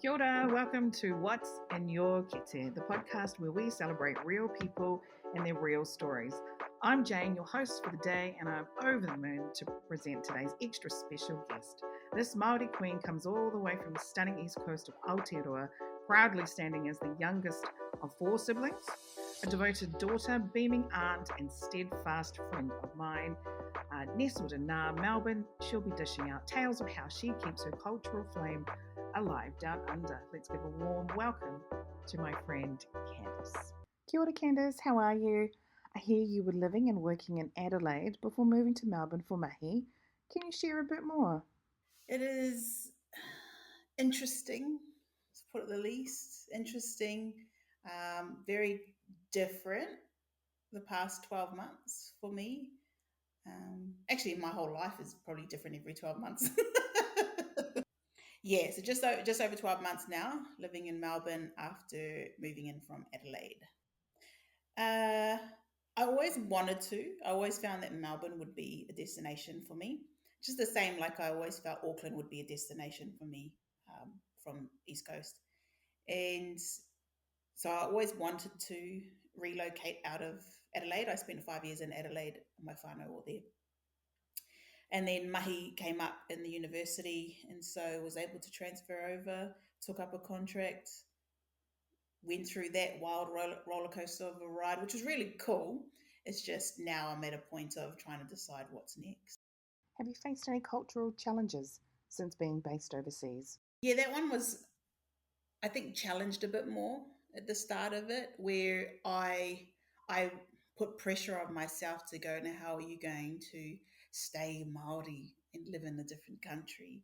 Kia ora, welcome to What's in Your Kete, the podcast where we celebrate real people and their real stories. I'm Jane, your host for the day, and I'm over the moon to present today's extra special guest. This Māori queen comes all the way from the stunning east coast of Aotearoa, proudly standing as the youngest of 4 siblings, a devoted daughter, beaming aunt, and steadfast friend of mine. Nestled in Naarm, Melbourne, she'll be dishing out tales of how she keeps her cultural flame alive down under. Let's give a warm welcome to my friend Candice. Kia ora, Candice, how are you? I hear you were living and working in Adelaide before moving to Melbourne for mahi. Can you share a bit more? It is interesting, to put it the least. Interesting, very different the past 12 months for me. Actually, my whole life is probably different every 12 months. Yeah, so just over 12 months now, living in Melbourne after moving in from Adelaide. Uh, I always wanted to. I always found that Melbourne would be a destination for me. Just the same, like I always felt Auckland would be a destination for me from East Coast. And so I always wanted to relocate out of Adelaide. I spent 5 years in Adelaide, my whānau all there. And then mahi came up in the university, and so was able to transfer over, took up a contract, went through that wild roller coaster of a ride, which was really cool. It's just now I'm at a point of trying to decide what's next. Have you faced any cultural challenges since being based overseas? Yeah, that one was, I think, challenged a bit more at the start of it, where I put pressure on myself to go, now how are you going to stay Māori and live in a different country?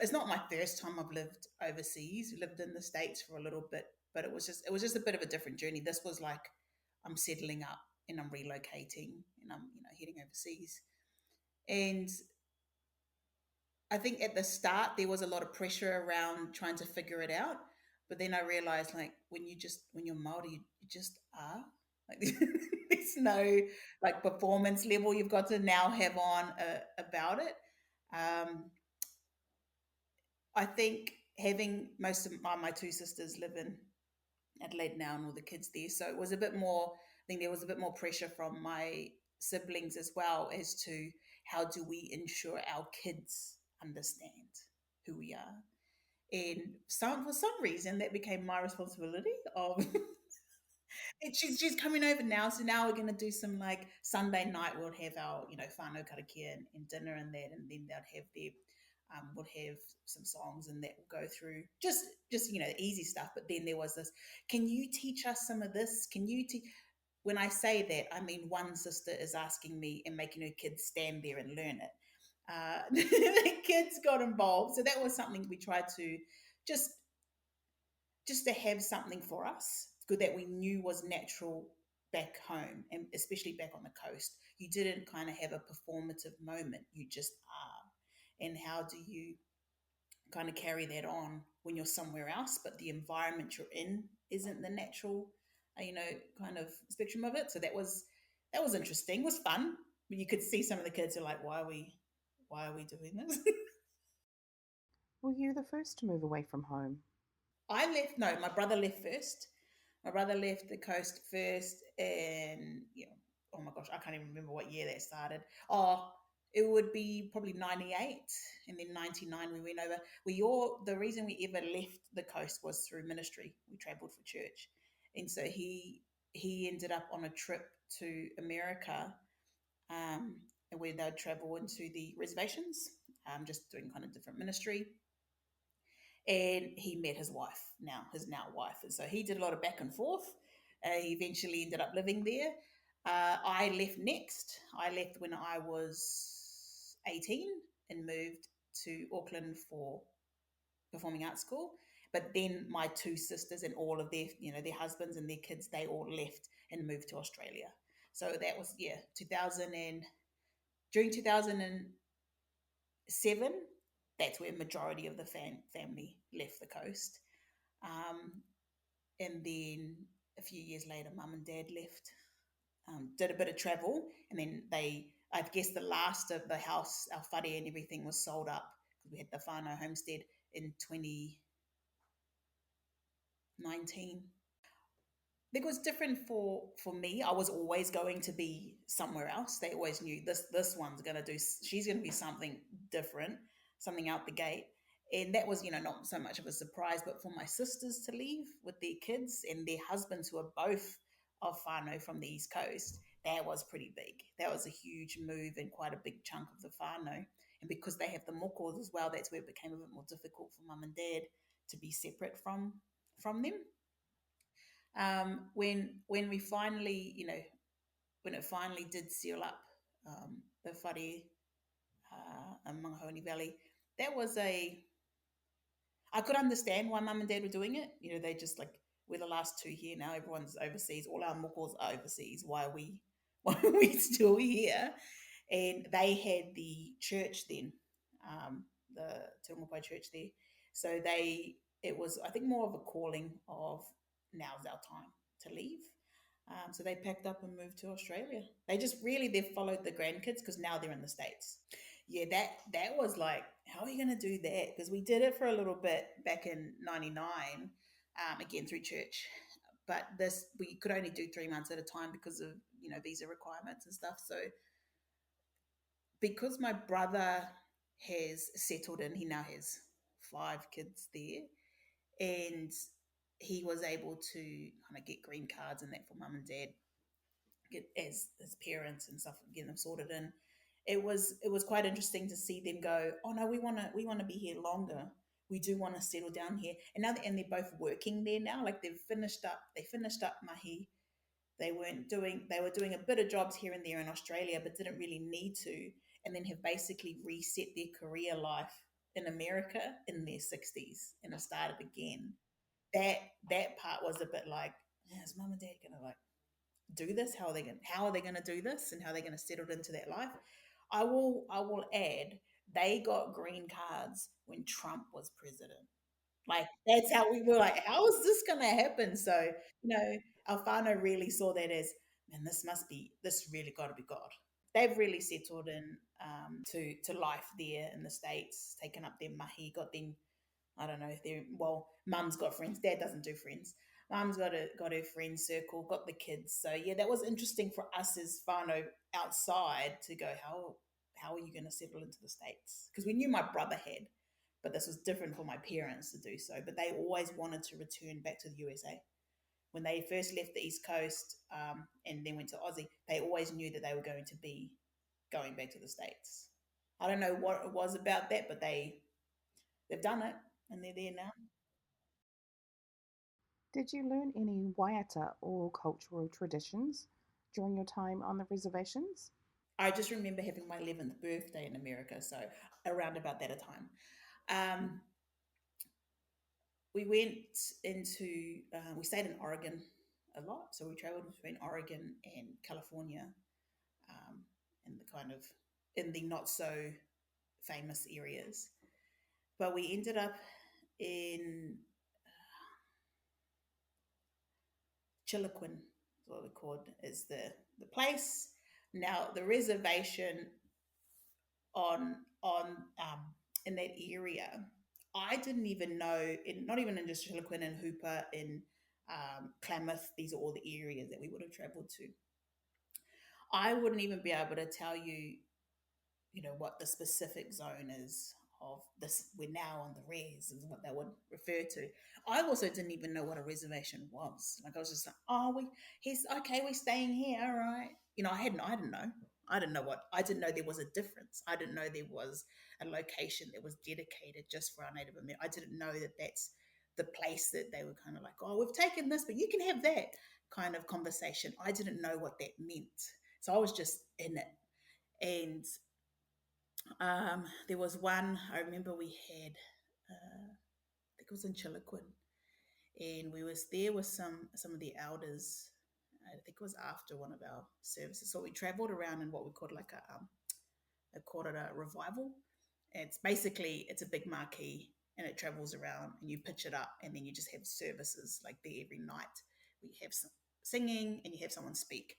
It's not my first time I've lived overseas. Lived in the States for a little bit, but it was just a bit of a different journey. This was like I'm settling up and I'm relocating and I'm heading overseas. And I think at the start there was a lot of pressure around trying to figure it out, but then I realized like when you're Māori, you just are. Like there's no like performance level you've got to now have on about it. Um, I think having most of my 2 sisters live in Adelaide now and all the kids there, so it was a bit more. I think there was a bit more pressure from my siblings as well as to how do we ensure our kids understand who we are. And for some reason that became my responsibility of she's coming over now, so now we're going to do some like Sunday night we'll have our whānau karakia and dinner and that, and then they'll have their we'll have some songs and that will go through just easy stuff. But then there was this, can you teach us some of this, can you teach? When I say that, I mean one sister is asking me and making her kids stand there and learn it. The kids got involved, so that was something we tried to just to have something for us good that we knew was natural back home, and especially back on the coast. You didn't kind of have a performative moment, you just are. And how do you kind of carry that on when you're somewhere else but the environment you're in isn't the natural kind of spectrum of it? So that was interesting. It was fun, but you could see some of the kids are like, why are we doing this? Were you the first to move away from home? My brother left first. My brother left the coast first, and oh my gosh, I can't even remember what year that started. Oh, it would be probably 98, and then 99 we went over. The reason we ever left the coast was through ministry. We travelled for church, and so he ended up on a trip to America, where they'd travel into the reservations, just doing kind of different ministry. And he met his now wife. And so he did a lot of back and forth. He eventually ended up living there. I left next. I left when I was 18 and moved to Auckland for performing arts school. But then my 2 sisters and all of their, their husbands and their kids, they all left and moved to Australia. So that was, 2000 and during 2007, that's where majority of the family left the coast. And then a few years later, mum and dad left, did a bit of travel, and then I guess the last of the house, our whare and everything was sold up because we had the whānau homestead in 19. It was different for me. I was always going to be somewhere else. They always knew this one's gonna do. She's gonna be something different, something out the gate, and that was not so much of a surprise. But for my sisters to leave with their kids and their husbands, who are both of whānau from the East Coast, that was pretty big. That was a huge move and quite a big chunk of the whānau. And because they have the mokos as well, that's where it became a bit more difficult for mum and dad to be separate from them. When we finally, when it finally did seal up, the whare in Mangahoney Valley, that was I could understand why mum and dad were doing it. They just like, we're the last two here now. Everyone's overseas. All our mokos are overseas. Why are we why are we still here? And they had the church then, the Te Ongapai church there. So it was, I think, more of a calling of now's our time to leave. So they packed up and moved to Australia. They've followed the grandkids because now they're in the States. Yeah, that was like, how are you going to do that? Because we did it for a little bit back in '99, again through church. But this, we could only do 3 months at a time because of visa requirements and stuff. So because my brother has settled in, he now has 5 kids there, and he was able to kind of get green cards and that for mum and dad, get as his parents and stuff, getting them sorted in. It was quite interesting to see them go, oh no, we want to be here longer. We do want to settle down here, and they're both working there now. Like they finished up mahi. They were doing a bit of jobs here and there in Australia, but didn't really need to, and then have basically reset their career life in America in their 60s and have started again. That part was a bit like, yeah, is mum and dad gonna like do this? How are they gonna do this, and how are they gonna settle into that life? I will add, they got green cards when Trump was president. Like, that's how we were like, how is this going to happen? So, Alfano really saw that as, man, this really got to be God. They've really settled in, to life there in the States, taken up their mahi, got them, I don't know, mum's got friends, dad doesn't do friends. Mum's got her friend circle, got the kids. So yeah, that was interesting for us as whānau outside to go, how are you going to settle into the States? Because we knew my brother had, but this was different for my parents to do so. But they always wanted to return back to the USA. When they first left the East Coast, and then went to Aussie, they always knew that they were going to be going back to the States. I don't know what it was about that, but they've done it and they're there now. Did you learn any waiata or cultural traditions during your time on the reservations? I just remember having my 11th birthday in America, so around about that time. Um, we went we stayed in Oregon a lot, so we traveled between Oregon and California, um, in the kind of in the not so famous areas. But we ended up in Chiloquin, is what we called, is the place. Now the reservation on in that area, I didn't even know, not even in just Chiloquin and Hooper, in Klamath. These are all the areas that we would have travelled to. I wouldn't even be able to tell you, what the specific zone is of this. We're now on the res, is what they would refer to. I also didn't even know what a reservation was. Like, I was just like, oh, he's okay, we're staying here, all right. I didn't know. I didn't know there was a difference. I didn't know there was a location that was dedicated just for our Native American. I didn't know that that's the place that they were kind of like, oh, we've taken this, but you can have that kind of conversation. I didn't know what that meant. So I was just in it. And there was one, I remember we had, I think it was in Chiloquin, and we was there with some of the elders. I think it was after one of our services. So we travelled around in what we called like they called it a revival. It's basically, it's a big marquee, and it travels around, and you pitch it up, and then you just have services like there every night. We have some singing, and you have someone speak.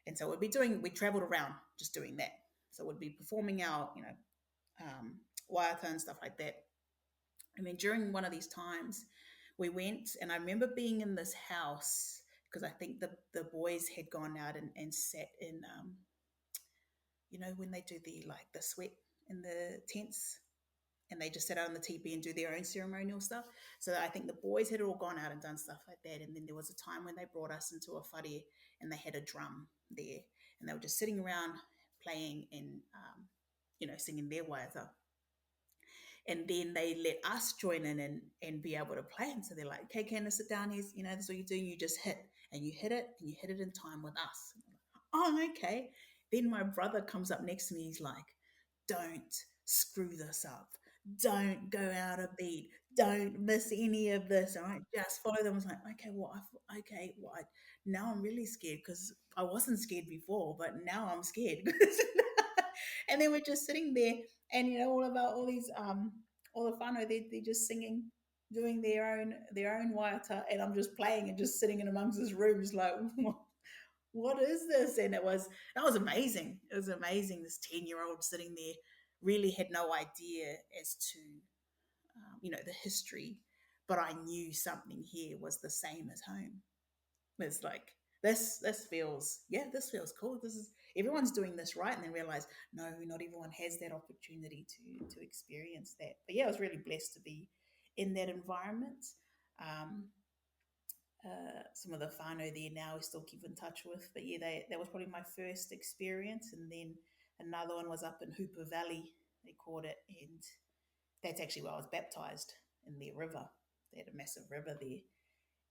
And so we travelled around just doing that. So we'd be performing our, waiata and stuff like that. I mean, during one of these times, we went, and I remember being in this house because I think the boys had gone out and sat in, when they do the sweat in the tents, and they just sit out on the teepee and do their own ceremonial stuff. So I think the boys had all gone out and done stuff like that. And then there was a time when they brought us into a whare and they had a drum there, and they were just sitting around playing and, singing their waiata. And then they let us join in and be able to play. And so they're like, okay, Candice, sit down. Here's, this is what you do. You just hit, and you hit it, and you hit it in time with us. Oh, okay. Then my brother comes up next to me. He's like, don't screw this up. Don't go out of beat. Don't miss any of this. All right, just follow them. I was like, okay, what? Now I'm really scared because I wasn't scared before, but now I'm scared. And then we're just sitting there, and all about all these all the whānau, they're just singing, doing their own waiata, and I'm just playing and just sitting in amongst this room, just like, what is this? And that was amazing. It was amazing. This 10-year-old sitting there really had no idea as to the history, but I knew something here was the same as home. It's like, this feels cool. This is, everyone's doing this right, and then realize, no, not everyone has that opportunity to experience that. But yeah, I was really blessed to be in that environment. Um, some of the whānau there now we still keep in touch with, but yeah, that was probably my first experience. And then another one was up in Hooper Valley, they called it, and that's actually where I was baptized, in their river. They had a massive river there,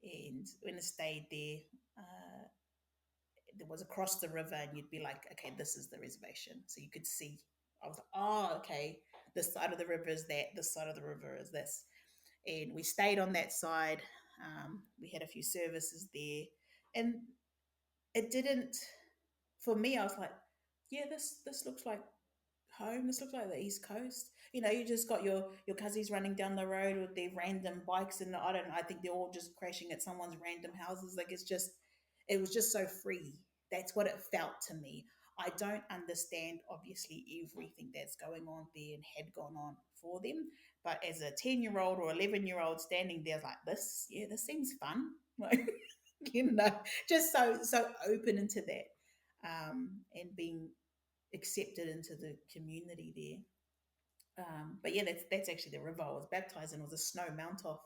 and when I stayed there, there was across the river, and you'd be like, okay, this is the reservation. So you could see. I was like, oh, okay, this side of the river is that, this side of the river is this. And we stayed on that side. We had a few services there, and it didn't. For me, I was like, yeah, this looks like home. This looks like the East Coast. You just got your cousins running down the road with their random bikes, and I don't know. I think they're all just crashing at someone's random houses. Like, it was just so free. That's what it felt to me. I don't understand, obviously, everything that's going on there and had gone on for them. But as a 10-year-old or 11-year-old standing there, like, this seems fun. Like, just so open into that, and being accepted into the community there. But yeah, that's actually the river I was baptized in. It was a snow mount off,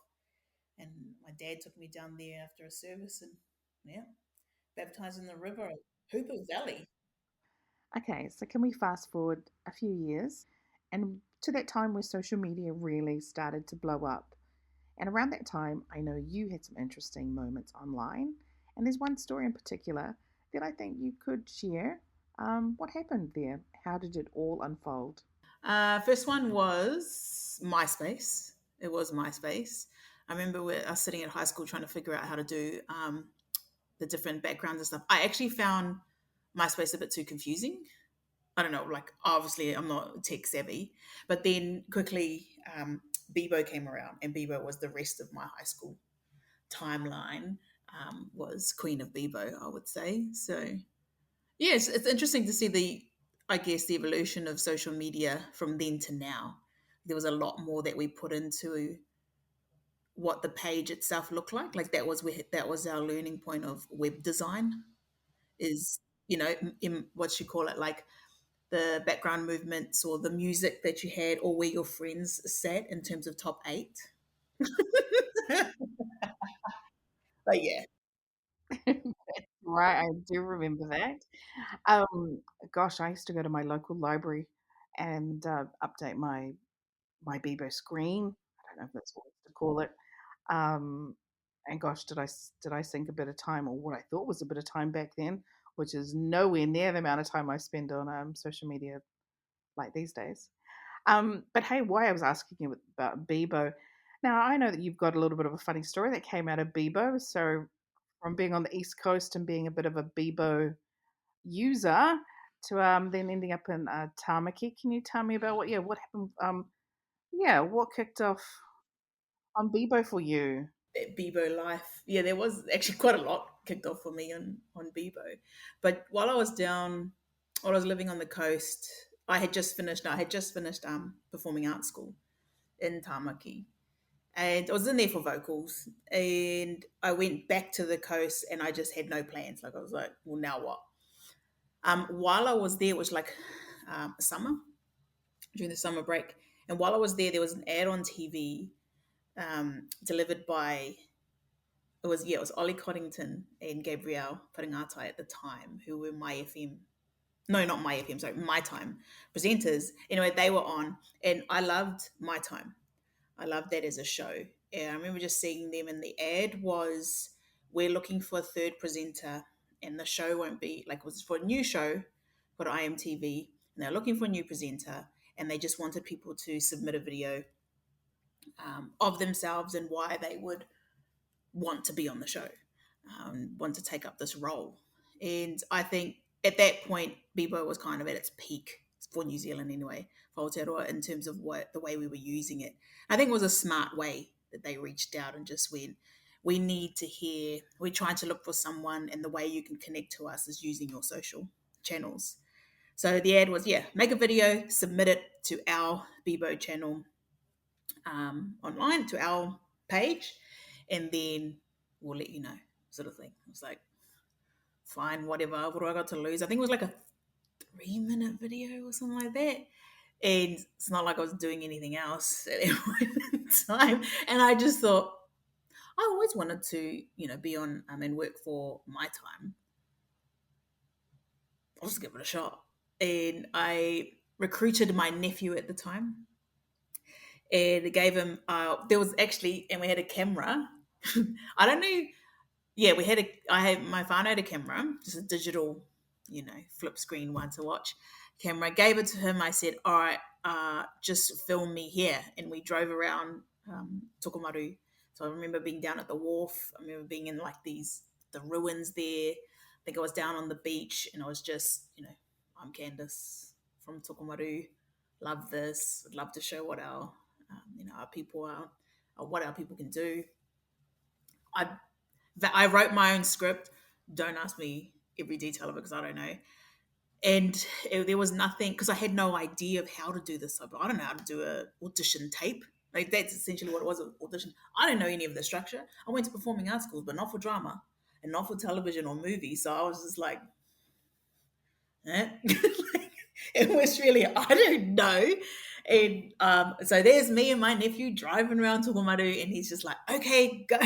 and my dad took me down there after a service, and yeah, baptized in the river at Hooper Valley. Okay, so can we fast forward a few years and to that time where social media really started to blow up? And around that time, I know you had some interesting moments online. And there's one story in particular that I think you could share. What happened there? How did it all unfold? First one was MySpace. It was MySpace. I remember I was sitting at high school trying to figure out how to do the different backgrounds and stuff. I actually found MySpace a bit too confusing. I don't know, like, obviously I'm not tech savvy, but then quickly Bebo came around, and Bebo was the rest of my high school timeline, was Queen of Bebo, I would say. So yes, it's interesting to see the evolution of social media from then to now. There was a lot more that we put into what the page itself looked like. Like, that was our learning point of web design, is, in what you call it, like the background movements or the music that you had, or where your friends sat in terms of top eight. But yeah. Right, I do remember that. Um, Gosh, I used to go to my local library and update my Bebo screen. I don't know if that's what to call it. Um, and gosh, did I sink a bit of time, or what I thought was a bit of time back then, which is nowhere near the amount of time I spend on social media like these days. But hey, why I was asking you about Bebo. Now I know that you've got a little bit of a funny story that came out of Bebo. So from being on the East Coast and being a bit of a Bebo user to then ending up in Tamaki. Can you tell me about what happened? What kicked off on Bebo for you? Bebo life. Yeah, there was actually quite a lot kicked off for me on Bebo. But while I was living on the coast, I had just finished performing arts school in Tamaki. and I was in there for vocals. And I went back to the coast, and I just had no plans. Like I was like, well, now what? While I was there, it was like summer during the summer break, and while I was there was an ad on TV delivered by it was Ollie Coddington and Gabrielle Paringatai at the time, who were my FM. No, not my FM, sorry, My Time presenters. Anyway, they were on, and I loved My Time. I loved that as a show. And I remember just seeing them, and the ad was, we're looking for a third presenter, and the show won't be, like, it was for a new show for IMTV, and they're looking for a new presenter, and they just wanted people to submit a video of themselves and why they would want to be on the show, want to take up this role. And I think at that point, Bebo was kind of at its peak for New Zealand anyway, for Aotearoa, in terms of the way we were using it. I think it was a smart way that they reached out and just went, we need to hear, we're trying to look for someone, and the way you can connect to us is using your social channels. So the ad was, make a video, submit it to our Bebo channel online, to our page, and then we'll let you know, sort of thing. It was like, fine, whatever. What do I got to lose? I think it was like a 3-minute video or something like that. And it's not like I was doing anything else at any point in time. And I just thought, I always wanted to, be on and work for My Time. I'll just give it a shot. And I recruited my nephew at the time. And gave him, there was actually, and we had a camera. I don't know. Yeah, my phone had a camera, just a digital, flip screen one to watch camera. Gave it to him. I said, all right, just film me here. And we drove around Tokomaru. So I remember being down at the wharf. I remember being in like the ruins there. I think I was down on the beach, and I was just, I'm Candice from Tokomaru. Love this. Would love to show what our people are, what our people can do. I wrote my own script. Don't ask me every detail of it because I don't know. And there was nothing, because I had no idea of how to do this. I don't know how to do an audition tape. Like, that's essentially what it was, an audition. I don't know any of the structure. I went to performing arts schools, but not for drama and not for television or movies. So I was just like, it was really, I don't know. And so there's me and my nephew driving around Tokomaru, and he's just like, okay, go.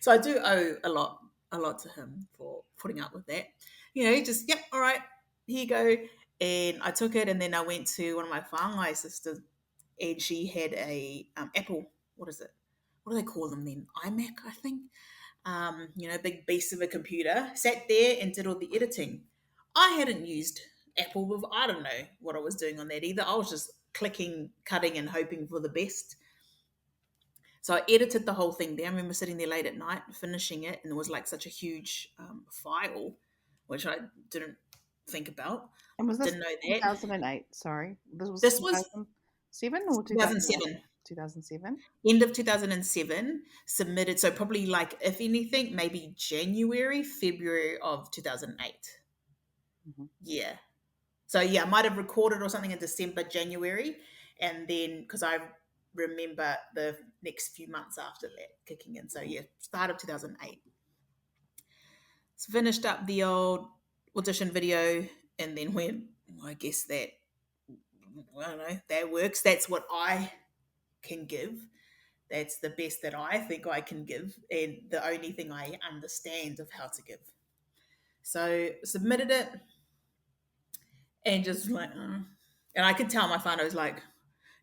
So I do owe a lot to him for putting up with that. Just, yep, all right, here you go. And I took it, and then I went to one of my whāngai sisters, and she had a Apple, what is it? What do they call them then? iMac, I think. Big beast of a computer. Sat there and did all the editing. I hadn't used Apple before. I don't know what I was doing on that either. I was just clicking, cutting, and hoping for the best. So I edited the whole thing there. I remember sitting there late at night, finishing it, and it was like such a huge file, which I didn't think about. And was this didn't know that. 2008? Sorry, this was 2007 or 2007. 2007. End of 2007. Submitted. So probably, like, if anything, maybe January, February of 2008. Mm-hmm. Yeah. So yeah, I might have recorded or something in December, January, and then because I remember the next few months after that kicking in. So yeah, start of 2008. So finished up the old audition video, and then went, I guess that, I don't know, that works. That's what I can give. That's the best that I think I can give, and the only thing I understand of how to give. So submitted it, and just like, and I could tell my whānau was like,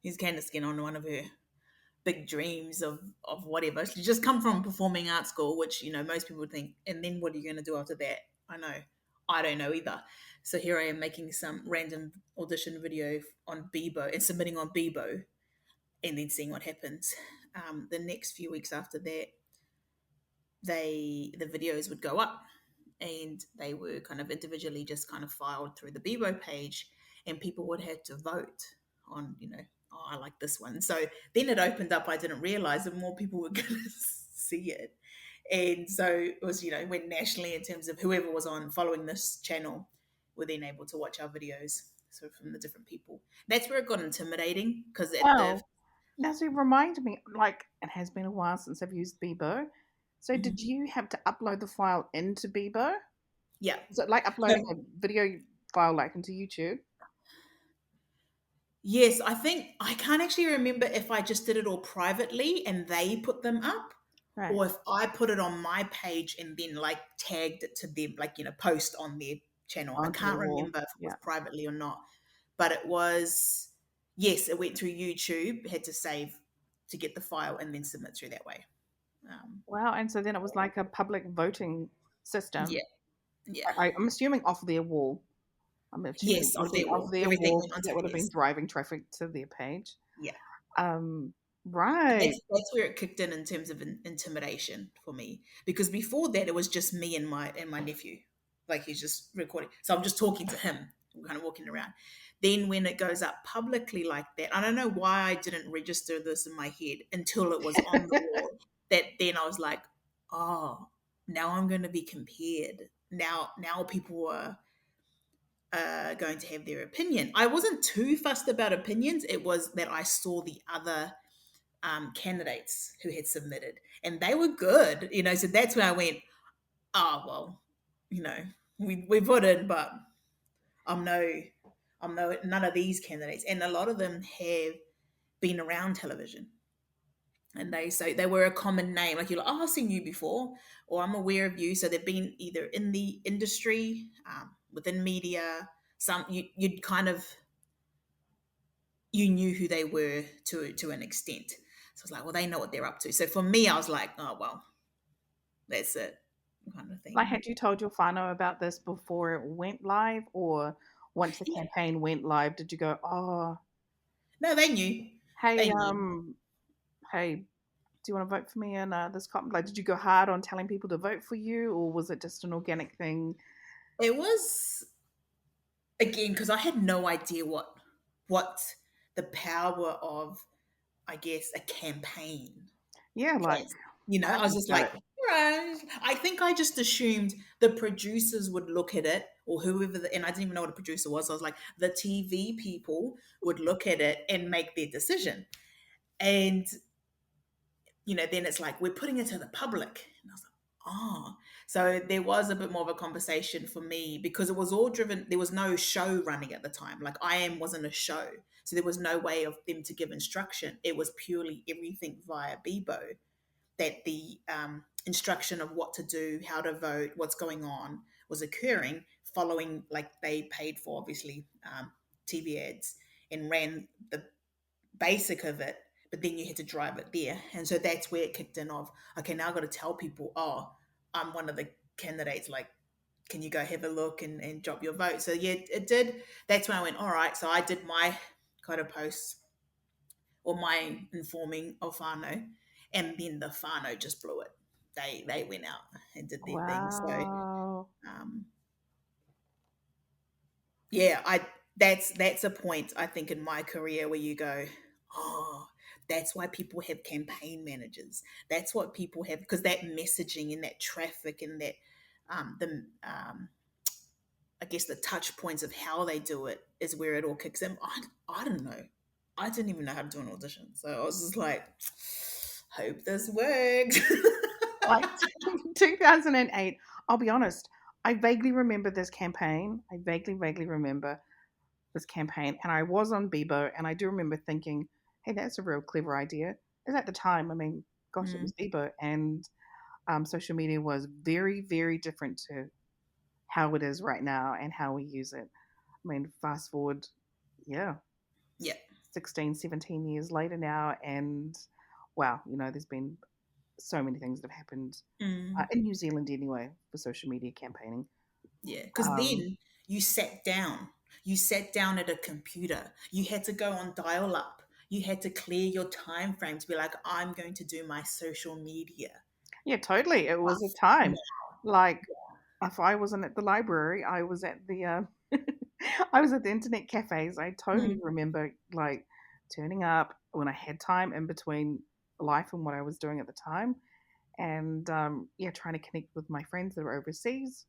he's Candice getting on one of her big dreams of whatever. She just come from performing arts school, which, most people would think, and then what are you going to do after that? I don't know either. So here I am making some random audition video on Bebo and submitting on Bebo, and then seeing what happens. The next few weeks after that, the videos would go up, and they were kind of individually just kind of filed through the Bebo page, and people would have to vote on, I like this one. So then it opened up. I didn't realize that more people were going to see it. And so it was, went nationally in terms of whoever was on following this channel were then able to watch our videos. So from the different people. That's where it got intimidating, because Now, so remind me, like, it has been a while since I've used Bebo. So, did Mhm. you have to upload the file into Bebo? Yeah. Is it like So, uploading a video file like into YouTube? yes, I think I can't actually remember if I just did it all privately and they put them up, Right. or if I put it on my page and then like tagged it to them, like, post on their channel. I Onto the can't wall. remember if it was Yeah. privately or not, but it was, yes, it went through YouTube, had to save to get the file and then submit through that way. Um, Wow. And so then it was like a public voting system. yeah, yeah. I'm assuming off their wall. I'm assuming Yes, it would off have been their off wall. their Everything wall went because onto that would have been theirs. driving traffic to their page. Yeah. Um, And right. that's where it kicked in terms of intimidation for me, because before that it was just me and my nephew, like he's just recording, so I'm just talking to him, we're kind of walking around. Then when it goes up publicly like that, I don't know why I didn't register this in my head until it was on the wall, that then I was like, oh, now I'm going to be compared. Now people are going to have their opinion. I wasn't too fussed about opinions. It was that I saw the other candidates who had submitted, and they were good. So that's when I went, oh well, you know, we put in, but I'm no, I'm no none of these candidates, and a lot of them have been around television, and they were a common name. Like you're like, oh, I've seen you before, or I'm aware of you. So they've been either in the industry, within media. Some you'd kind of you knew who they were to an extent. So I was like, well, they know what they're up to. So for me, I was like, oh well, that's it, kind of Like, thing. had you told your whānau about this before it went live, or once the Yeah. campaign went live, did you go, oh, No, they knew. hey, They knew. hey, do you want to vote for me in this like, did you go hard on telling people to vote for you, or was it just an organic thing? It was, again, because I had no idea what the power of, I guess, a campaign Yeah, like, is. I I don't was know just about like, it. right. I think I just assumed the producers would look at it, or whoever, and I didn't even know what a producer was. So I was like, the TV people would look at it and make their decision. And then it's like we're putting it to the public, and I was like, oh. So there was a bit more of a conversation for me, because it was all driven. There was no show running at the time. Like wasn't a show, so there was no way of them to give instruction. It was purely everything via Bebo, that the instruction of what to do, how to vote, what's going on was occurring, following, like, they paid for, obviously, TV ads and ran the basic of it, but then you had to drive it there. And so that's where it kicked in of, okay, now I've got to tell people, oh, I'm one of the candidates, like, can you go have a look and drop your vote? So yeah, it did. That's when I went, all right. So I did my kind of posts, or my informing of whānau, and then the whānau just blew it. They went out and did their thing. So Wow. um, yeah, that's a point, I think, in my career where you go, oh, that's why people have campaign managers. That's what people have, because that messaging and that traffic and that the I guess the touch points of how they do it is where it all kicks in. I don't know. I didn't even know how to do an audition, so I was just like, hope this works. Like 2008, I'll be honest, I vaguely remember this campaign. I vaguely remember this campaign, and I was on Bebo, and I do remember thinking, hey, that's a real clever idea. Because at the time, I mean, gosh, it Mm, was Bebo, and social media was very different to how it is right now and how we use it. I mean, fast forward, yeah, yeah. 16, 17 years later now, and wow, there's been so many things that have happened Mm. in New Zealand anyway for social media campaigning. Yeah, because Um, then you sat down. You sat down at a computer. You had to go on dial up. You had to clear your time frame to be like, I'm going to do my social media yeah, totally. It was a stuff. time. Like, if I wasn't at the library, I was at the I was at the internet cafes. I totally Mm, remember like turning up when I had time in between life and what I was doing at the time, and yeah, trying to connect with my friends that were overseas.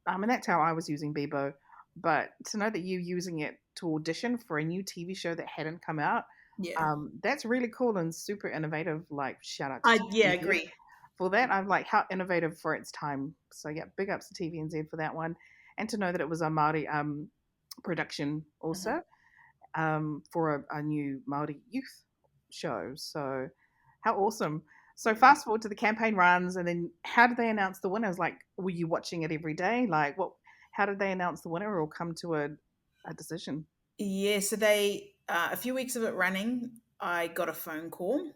And that's how I was using Bebo. But to know that you're using it to audition for a new TV show that hadn't come out, Yeah. That's really cool and super innovative. Like, shout out to Yeah, TVNZ agree. for that. I'm like, how innovative for its time. So yeah, big ups to TVNZ for that one, and to know that it was a Māori production Uh-huh. also, for a new Māori youth show. So how awesome. So Yeah. fast forward to the campaign runs, and then how did they announce the winners? Like, were you watching it every day? Like, what? How did they announce the winner or come to a decision? Yeah, so they a few weeks of it running, I got a phone call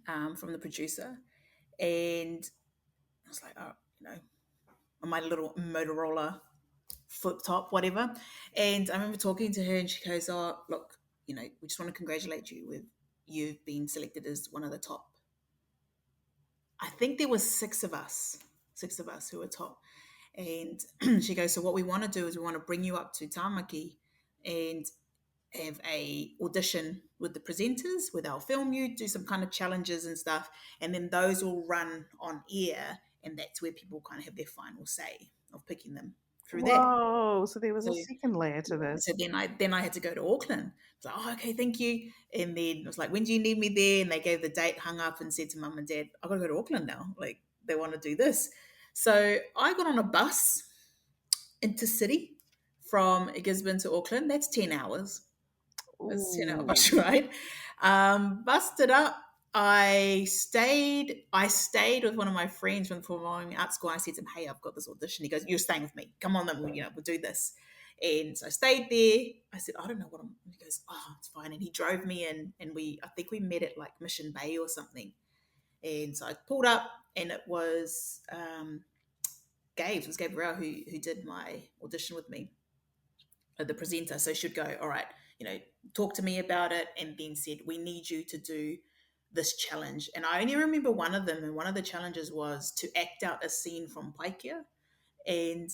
from the producer, and I was like, oh, on my little Motorola flip top, whatever. And I remember talking to her, and she goes, "Oh, look, we just want to congratulate you with you've been selected as one of the top." I think there was six of us who were top. And she goes, "So what we want to do is we want to bring you up to Tamaki and have a audition with the presenters, with our film you, do some kind of challenges and stuff, and then those will run on air, and that's where people kind of have their final say of picking them through there." Whoa! So there was So a second layer to yeah, so this. then I had to go to Auckland. It's like, oh, okay, thank you. And then it was like, when do you need me there? And they gave the date, hung up, and said to mum and dad, I've got to go to Auckland now. Like, they want to do this. So I got on a bus intercity from Gisborne to Auckland. That's 10 hours. That's a 10-hour Ooh. bus ride. Busted up. I stayed with one of my friends from the performing arts school. I said to him, "Hey, I've got this audition." He goes, "You're staying with me. Come on, then we'll do this." And so I stayed there. I said, "I don't know what I'm." He goes, "Oh, it's fine." And he drove me in, and I think we met at like Mission Bay or something. And so I pulled up, and it was Gabe. It was Gabrielle who did my audition with me, the presenter. So she'd go, "All right, talk to me about it," and then said, "We need you to do this challenge." And I only remember one of them, and one of the challenges was to act out a scene from Paikea. And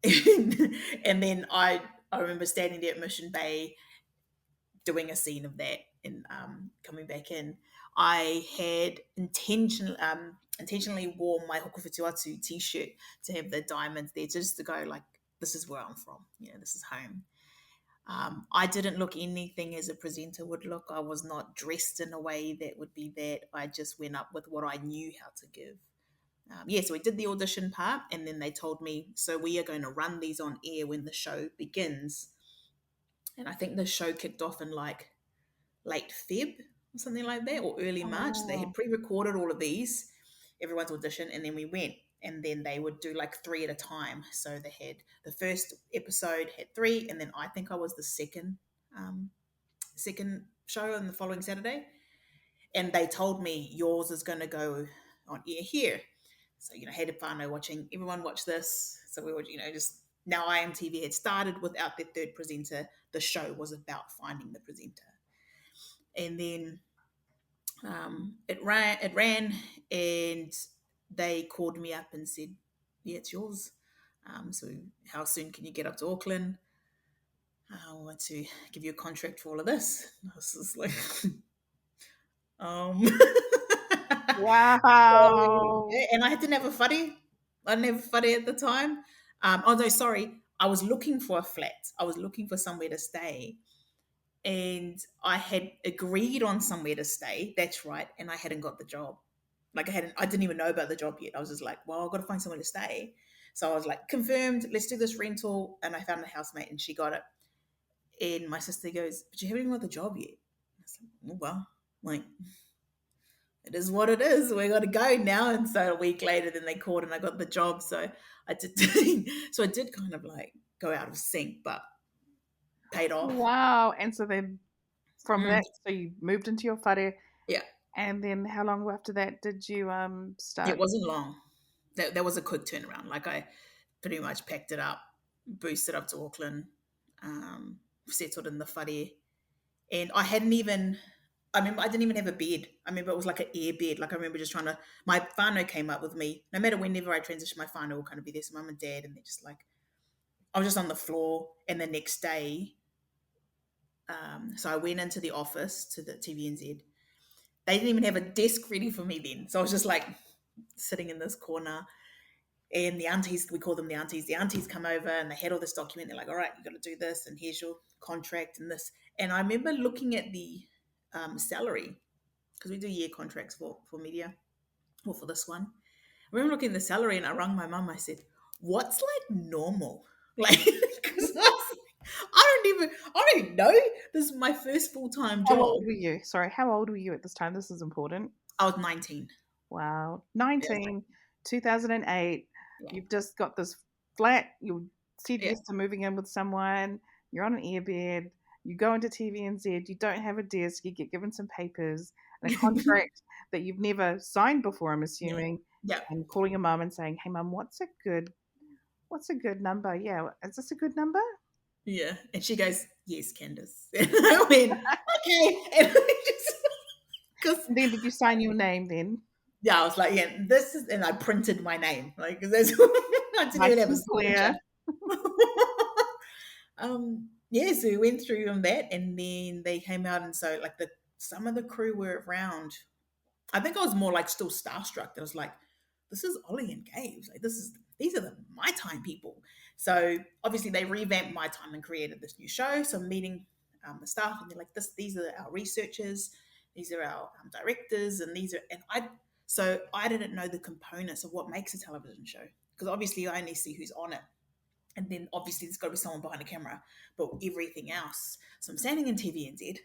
and then I remember standing there at Mission Bay doing a scene of that, and coming back in. I had intentionally wore my Hokowhituatu t-shirt to have the diamonds there, just to go like, this is where I'm from. This is home. I didn't look anything as a presenter would look. I was not dressed in a way that would be that. I just went up with what I knew how to give. So we did the audition part, and then they told me, so we are going to run these on air when the show begins. And I think the show kicked off in like late Feb or something like that, or early Oh, March. They had wow. pre-recorded all of these, everyone's audition, and then we went. And then they would do like three at a time. So they had the first episode had three, and then I think I was the second show on the following Saturday. And they told me, yours is going to go on air here. So had whānau watching. Everyone watch this. So we were just now IMTV had started without their third presenter. The show was about finding the presenter, and then it ran, and they called me up and said, "Yeah, it's yours. So how soon can you get up to Auckland? I want to give you a contract for all of this." And I was just like, um. Wow. And I didn't have a whare. I didn't have a whare at the time. Oh no, sorry. I was looking for a flat. I was looking for somewhere to stay, and I had agreed on somewhere to stay. That's right, and I hadn't got the job. Like I didn't even know about the job yet. I was just like, well, I've got to find somewhere to stay. So I was like, confirmed. Let's do this rental, and I found a housemate, and she got it. And my sister goes, "But you haven't even got the job yet." I was like, "Oh, well, like it is what it is. We got to go now." And so a week later, then they called, and I got the job. So I did. So I did kind of like go out of sync, but paid off. Wow. And so then from Mm, that, so you moved into your whare, yeah. and then how long after that did you It start? wasn't long. That was a quick turnaround. Like I pretty much packed it up, boosted up to Auckland, settled in the whare. And I hadn't even, I remember I didn't even have a bed. I remember it was like an air bed. Like I remember just trying to, my whānau came up with me. No matter whenever I transition, my whānau will kind of be there. So mum and dad, and they're just like, I was just on the floor. And the next day, so I went into the office to the TVNZ. They didn't even have a desk ready for me then. So I was just like sitting in this corner. And the aunties, we call them the aunties come over, and they had all this document. They're like, "All right, you got to do this, and here's your contract and this." And I remember looking at the salary, because we do year contracts for media, or for this one. I remember looking at the salary and I rang my mum. I said, "What's like normal?" Like, because I don't even know. This is my first full time How job. old were you? Sorry, how old were you at this time? This is important. I was 19. Wow. Yeah, 19, 2008. yeah, You've just got this flat. You said yeah. yes to moving in with someone. You're on an airbed. You go into TVNZ. You don't have a desk. You get given some papers and a contract that you've never signed before, I'm Yeah, assuming. yeah, And calling your mum and saying, "Hey, mum, what's a good number? Yeah, is this a good number?" yeah. And she goes, "Yes, Candice." And I went, "Okay." And I just, because And then did you sign your name then? yeah, I was like, "Yeah, this is," and I printed my name, like, because there's, I didn't even Nice have a and clear. signature. Yeah, so we went through on that, and then they came out, and so like the some of the crew were around. I think I was more like still starstruck. I was like, this is Ollie and Gabe. Like, these are my time people. So obviously they revamped my time and created this new show. So I'm meeting the staff, and they're like, these are our researchers, these are our directors, and I didn't know the components of what makes a television show, because obviously I only see who's on it. And then obviously there's got to be someone behind the camera, but everything else. So I'm standing in TVNZ,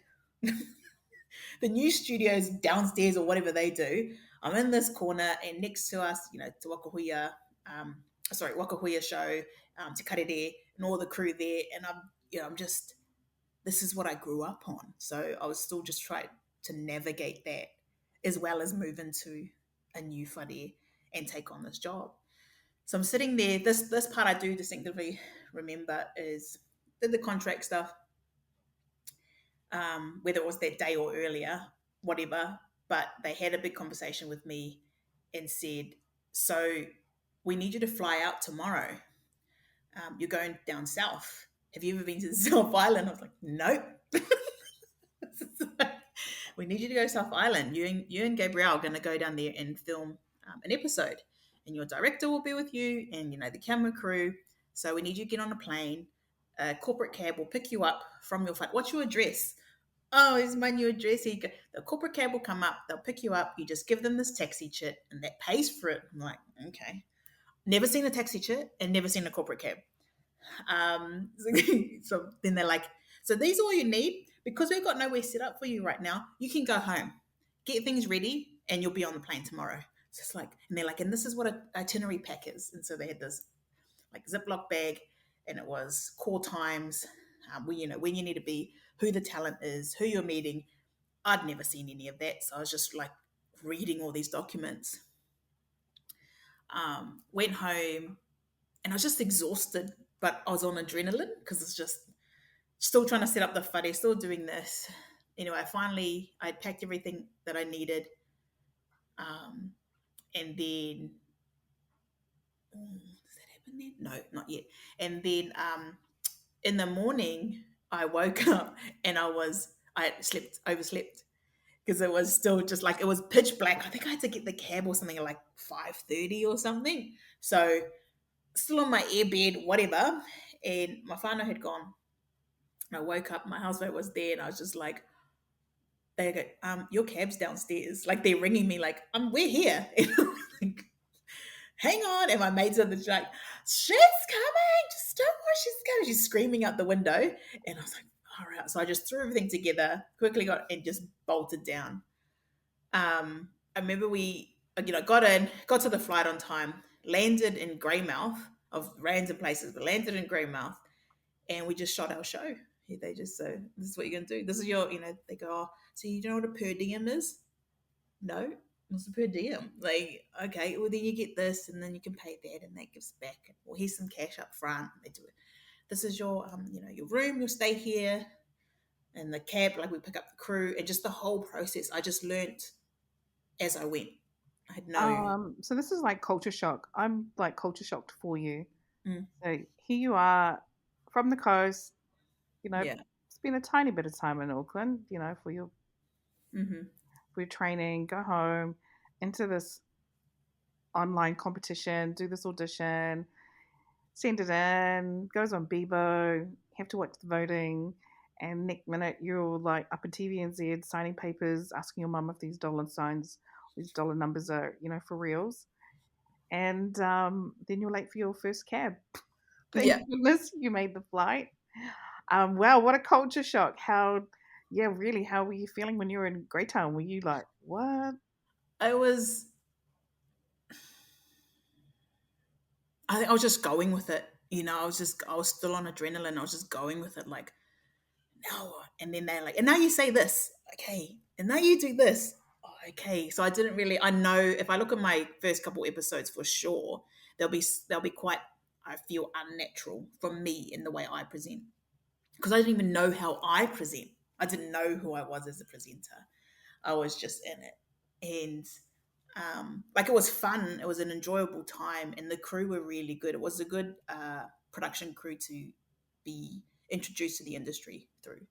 the new studios downstairs or whatever they do. I'm in this corner, and next to us, Te Wakahuia show, Te Karere, and all the crew there. And I'm just, this is what I grew up on. So I was still just trying to navigate that, as well as move into a new whare and take on this job. So I'm sitting there. This part I do distinctively remember is did the contract stuff, whether it was that day or earlier, whatever. But they had a big conversation with me and said, "So we need you to fly out tomorrow. You're going down south. Have you ever been to the South Island?" I was like, "Nope." We need you to go to South Island. You and Gabrielle are going to go down there and film an episode, and your director will be with you, and the camera crew. So we need you to get on a plane. A corporate cab will pick you up from your flight. What's your address? Oh, here's my new address. Here you go. The corporate cab will come up. They'll pick you up. You just give them this taxi chit, and that pays for it. I'm like, okay. Never seen a taxi chit and never seen a corporate cab. So then they're like, so these are all you need, because we've got nowhere set up for you right now. You can go home, get things ready, and you'll be on the plane tomorrow. So it's like, and they're like, and this is what an itinerary pack is. And so they had this like Ziploc bag, and it was call times, when you need to be, who the talent is, who you're meeting. I'd never seen any of that, so I was just like reading all these documents. Went home, and I was just exhausted, but I was on adrenaline because it's just still trying to set up the whare, still doing this. Anyway, I packed everything that I needed, um, and then does that happen then? No, not yet. And then in the morning, I woke up and I overslept, because it was still just like, it was pitch black. I think I had to get the cab or something at like 5:30 or something. So still on my airbed, whatever. And my whānau had gone. And I woke up, my housemate was there, and I was just like, they go, your cab's downstairs. Like, they're ringing me like, we're here. And I'm like, hang on. And my mate's on the like, she's coming. Just don't worry, she's coming. She's screaming out the window. And I was like, all right. So I just threw everything together, quickly got and just bolted down. I remember we, got to the flight on time, landed in Greymouth, of random places, but landed in Greymouth, and we just shot our show. They just said, this is what you're going to do. This is your, they go, oh, so you don't know what a per diem is? No, what's a per diem? Like, okay, well, then you get this, and then you can pay that, and that gives back. Well, here's some cash up front. They do it. This is your, your room. You'll stay here. And the cab, like, we pick up the crew, and just the whole process. I just learnt as I went. I had no. So this is like culture shock. I'm like culture shocked for you. Mm, So here you are from the coast, yeah. spend a tiny bit of time in Auckland, Mm-hmm. for your training, go home, into this online competition, do this audition, send it in, goes on Bebo, have to watch the voting, and next minute you're like up in TVNZ signing papers, asking your mum if these dollar signs, these dollar numbers are, for reals. And then you're late for your first cab. Thank Yeah. goodness you made the flight. Wow, what a culture shock. Yeah, really, how were you feeling when you were in Greytown? Were you like, what? I was, I think I was just going with it. I was still on adrenaline. I was just going with it. Like, now what? And then they're like, and now you say this. Okay. And now you do this. Oh, okay. So I know if I look at my first couple episodes for sure, they'll be quite, I feel, unnatural from me in the way I present. Because I didn't even know how I present. I didn't know who I was as a presenter. I was just in it. And like, it was fun. It was an enjoyable time, and the crew were really good. It was a good production crew to be introduced to the industry through,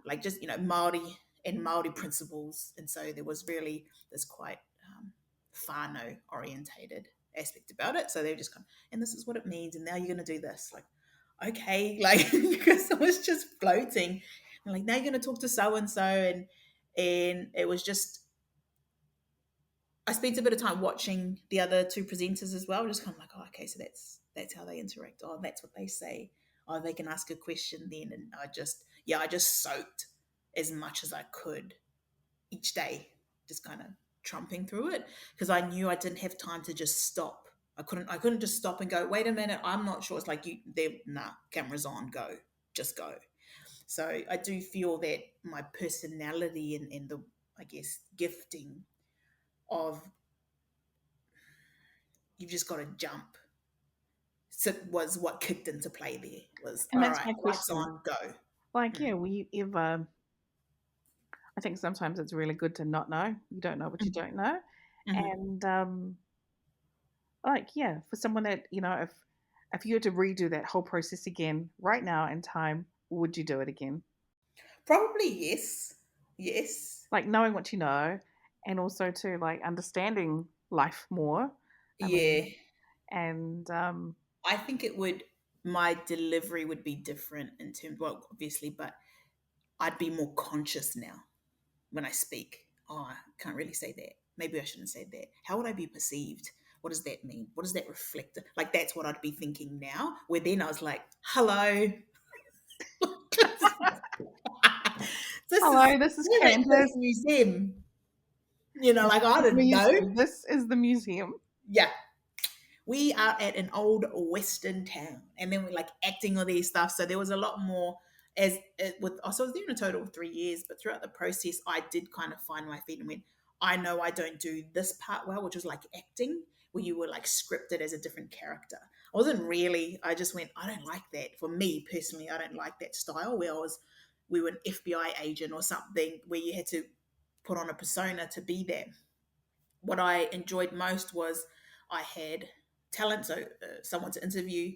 like, just Māori and Māori principles, and so there was really this quite whānau orientated aspect about it. So they were just kind of, and this is what it means, and now you're going to do this, like, okay, like, because I was just floating, and like, now you're going to talk to so and so, and it was just, I spent a bit of time watching the other two presenters as well, just kind of like, oh, okay, so that's how they interact. Oh, that's what they say. Oh, they can ask a question then, and I just soaked as much as I could each day, just kind of trumping through it, because I knew I didn't have time to just stop. I couldn't just stop and go, wait a minute, I'm not sure. It's like, cameras on, go, just go. So I do feel that my personality and the, I guess, gifting of, you've just got to jump, so was what kicked into play there. Was, And all that's right, my lights question. on, go. Like, yeah, were you ever, I think sometimes it's really good to not know. You don't know what you don't know. Mm-hmm. And like, yeah, for someone that, if you had to redo that whole process again right now in time, would you do it again? Probably yes. Yes. Like knowing what you know, and also to like understanding life more. I Yeah. mean, and I think it would, my delivery would be different in terms, well, obviously, but I'd be more conscious now when I speak. Oh, I can't really say that. Maybe I shouldn't say that. How would I be perceived? What does that mean? What does that reflect? Like, that's what I'd be thinking now. Where then I was like, hello. This is, hello, this is we're at Candice. this museum. Like, I This is the didn't know. museum. This is the museum. Yeah. We are at an old Western town, and then we're like acting all these stuff. So there was a lot more as with. So I was there in a total of 3 years, but throughout the process, I did kind of find my feet and went, I know I don't do this part well, which was like acting, where you were like scripted as a different character. I wasn't really. I just went, I don't like that. For me personally, I don't like that style where we were an FBI agent or something where you had to put on a persona to be there. What I enjoyed most was I had talent, so someone to interview,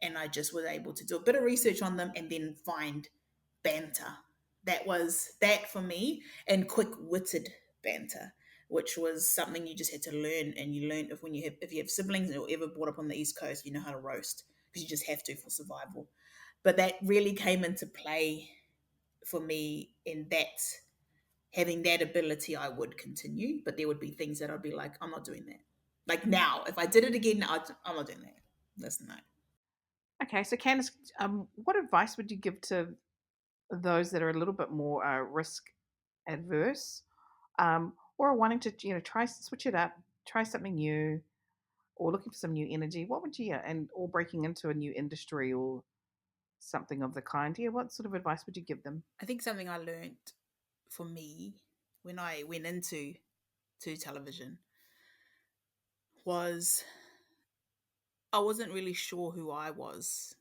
and I just was able to do a bit of research on them and then find banter. That was that for me, and quick-witted banter, which was something you just had to learn. And you learn if you have siblings or ever brought up on the East Coast, you know how to roast because you just have to for survival. But that really came into play for me in that, having that ability, I would continue, but there would be things that I'd be like, I'm not doing that. Like, now, if I did it again, I'm not doing that. That's no. Okay, so Candice, what advice would you give to those that are a little bit more risk adverse, or are wanting to, try switch it up, try something new, or looking for some new energy? What would you, yeah, and or breaking into a new industry or something of the kind? Yeah, what sort of advice would you give them? I think something I learned for me when I went into television was I wasn't really sure who I was.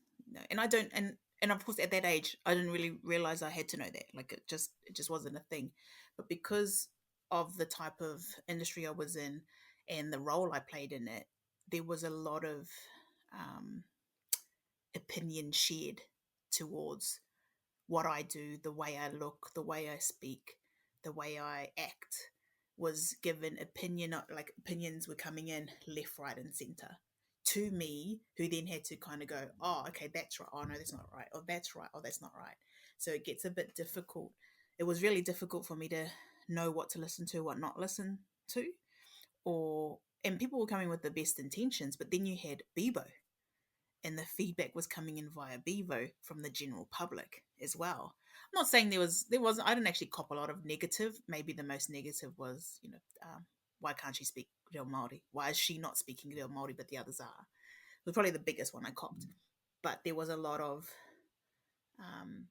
And I don't, and of course at that age I didn't really realize I had to know that. Like, it just wasn't a thing. But because of the type of industry I was in and the role I played in it, there was a lot of um, opinion shared towards what I do, the way I look, the way I speak, the way I act, was given like opinions were coming in left, right, and center to me, who then had to kind of go, oh, okay, that's right. Oh, no, that's not right. Oh, that's right. Oh, that's not right. So it gets a bit difficult. It was really difficult for me to know what to listen to, what not listen to, and people were coming with the best intentions, but then you had Bebo, and the feedback was coming in via Bevo from the general public as well. I'm not saying there was I didn't actually cop a lot of negative. Maybe the most negative was, why can't she speak Reo Māori? Why is she not speaking Reo Māori but the others are? It was probably the biggest one I copped. But there was a lot of um,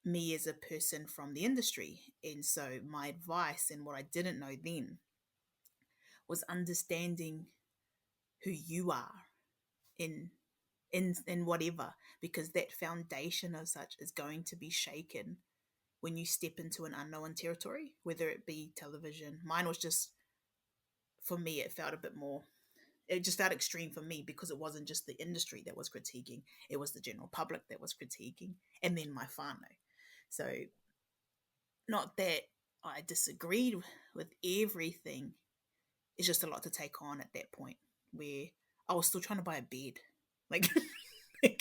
me as a person from the industry. And so my advice and what I didn't know then was understanding who you are in in whatever, because that foundation of such is going to be shaken when you step into an unknown territory, whether it be television. Mine was just, for me, it felt a bit more, it just felt extreme for me because it wasn't just the industry that was critiquing, it was the general public that was critiquing, and then my whānau. So, not that I disagreed with everything, it's just a lot to take on at that point where I was still trying to buy a bed. Like, I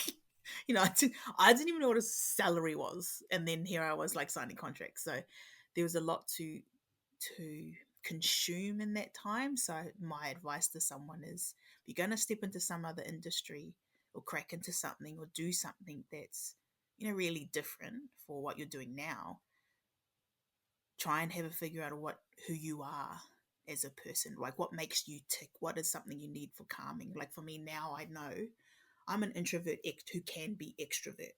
didn't even know what a salary was. And then here I was like signing contracts. So there was a lot to consume in that time. So my advice to someone is, if you're going to step into some other industry or crack into something or do something that's, really different for what you're doing now, try and have a figure out who you are as a person. Like, what makes you tick? What is something you need for calming? Like, for me now, I know I'm an introvert who can be extrovert.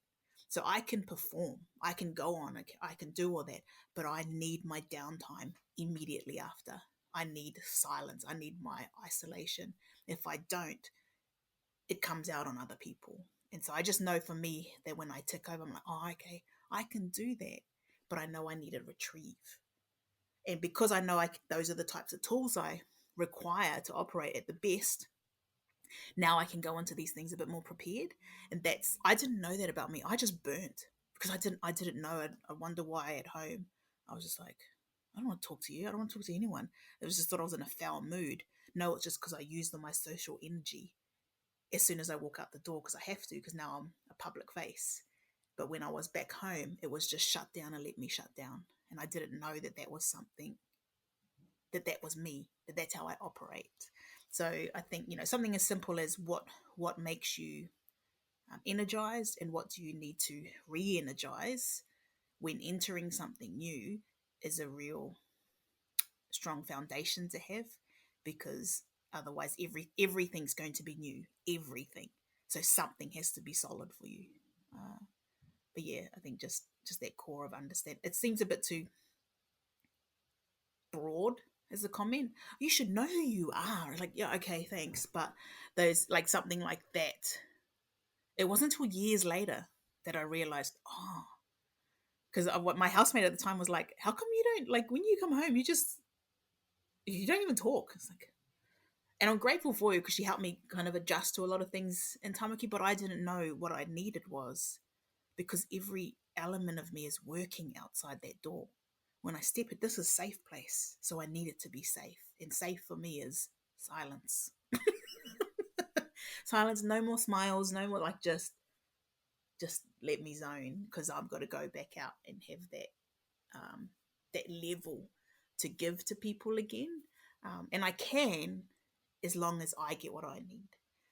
So I can perform, I can go on, I can do all that, but I need my downtime immediately after. I need silence, I need my isolation. If I don't, it comes out on other people. And so I just know for me that when I tick over, I'm like, oh, okay, I can do that, but I know I need a retrieve. And because I know those are the types of tools I require to operate at the best, now I can go into these things a bit more prepared. And I didn't know that about me. I just burnt because I didn't know. I wonder why at home I was just like, I don't want to talk to you. I don't want to talk to anyone. It was just thought I was in a foul mood. No, it's just because I used my social energy as soon as I walk out the door, because I have to, because now I'm a public face. But when I was back home, it was just shut down and let me shut down. And I didn't know that was something, that was me, that's how I operate. So I think, something as simple as what makes you energized, and what do you need to re-energize when entering something new, is a real strong foundation to have, because otherwise everything's going to be new, everything. So something has to be solid for you. But yeah, I think just that core of understand. It seems a bit too broad as a comment. You should know who you are. Like, yeah, okay, thanks. But there's like something like that. It wasn't until years later that I realized, because what my housemate at the time was like, how come you don't, like, when you come home, you don't even talk. It's like, and I'm grateful for you because she helped me kind of adjust to a lot of things in Tamaki, but I didn't know what I needed was, because every element of me is working outside that door. When I step it, this is a safe place, so I need it to be safe. And safe for me is silence. Silence, no more smiles, no more, like, just let me zone, because I've got to go back out and have that level to give to people again. And I can, as long as I get what I need.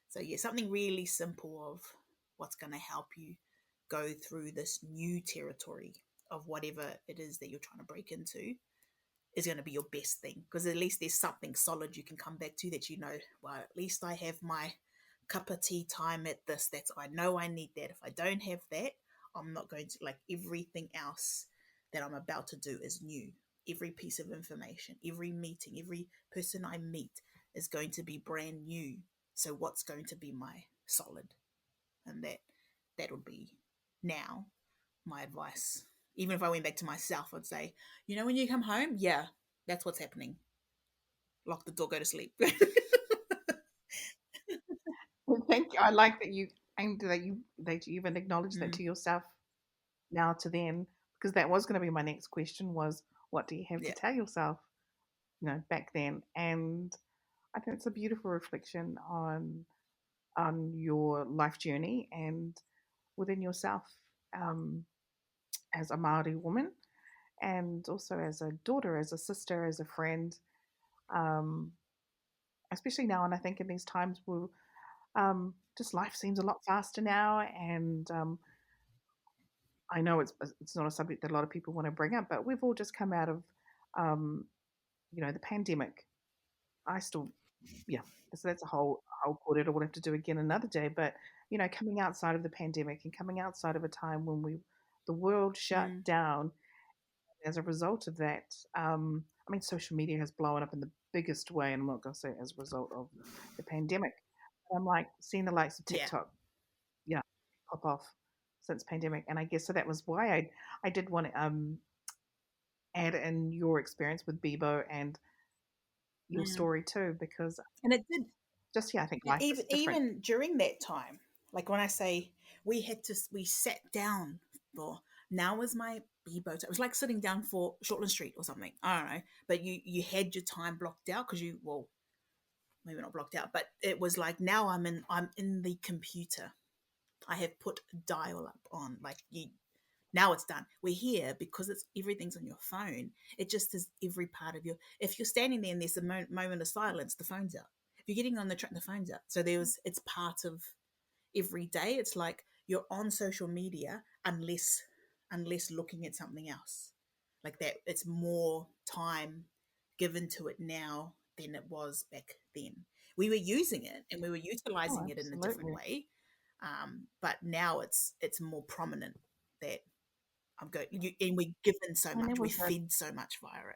So yeah, something really simple of what's going to help you go through this new territory of whatever it is that you're trying to break into is going to be your best thing, because at least there's something solid you can come back to, that well, at least I have my cup of tea time at this. That's, I know I need that. If I don't have that, I'm not going to, like, everything else that I'm about to do is new. Every piece of information, every meeting, every person I meet is going to be brand new. So what's going to be my solid? And that would be now my advice. Even if I went back to myself, I'd say, when you come home, yeah, that's what's happening. Lock the door, go to sleep. Well, thank you. I like that you aimed that you even acknowledged that to yourself now to then, because that was going to be my next question, was what do you have to tell yourself, back then? And I think it's a beautiful reflection on your life journey and within yourself. as a Māori woman, and also as a daughter, as a sister, as a friend. Um, Especially now, and I think in these times where just life seems a lot faster now, and I know it's not a subject that a lot of people want to bring up, but we've all just come out of um, the pandemic. I still, yeah, so that's a whole kōrero we'll have to do again another day. But coming outside of the pandemic and coming outside of a time when the world shut Mm. down. As a result of that, I mean, social media has blown up in the biggest way, and I'm not going to say as a result of the pandemic. But I'm like seeing the likes of Yeah. TikTok, yeah, pop off since pandemic, and I guess so that was why I did want to add in your experience with Bebo and your Mm. story too, because And it did. just I think And life even is different. even during that time, like when I say we sat down for, now is my Bebo time. It was like sitting down for Shortland Street or something. I don't know, but you had your time blocked out because well, maybe not blocked out, but it was like, now I'm in the computer. I have put dial up on, like, now it's done. We're here because everything's on your phone. It just is every part of your. If you're standing there and there's a moment of silence, the phone's out. If you're getting on the train, the phone's out. So it's part of every day. It's like you're on social media unless looking at something else. Like that, it's more time given to it now than it was back then. We were using it and we were Oh, utilizing it in a different absolutely. way, but now it's more prominent that I'm going. And we're given so And it much. We're was a fed so much via it.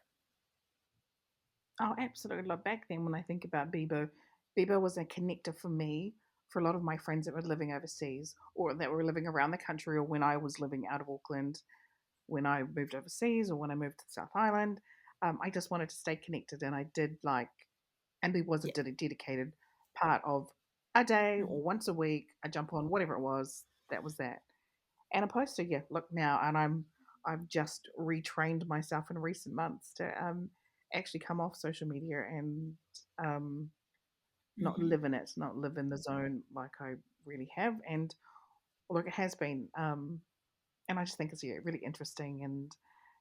Oh, absolutely. Like back then, when I think about Bebo, Bebo was a connector for me for a lot of my friends that were living overseas or that were living around the country, or when I was living out of Auckland, when I moved overseas, or when I moved to the South Island. I just wanted to stay connected, and I did and there was a Yeah. dedicated part of a day Mm-hmm. or once a week, I jump on whatever it was. That was that. And opposed to look now, and I've just retrained myself in recent months to actually come off social media and um, not Mm-hmm. live in it, not live in the zone like I really have. And look, it has been, and I just think it's really interesting, and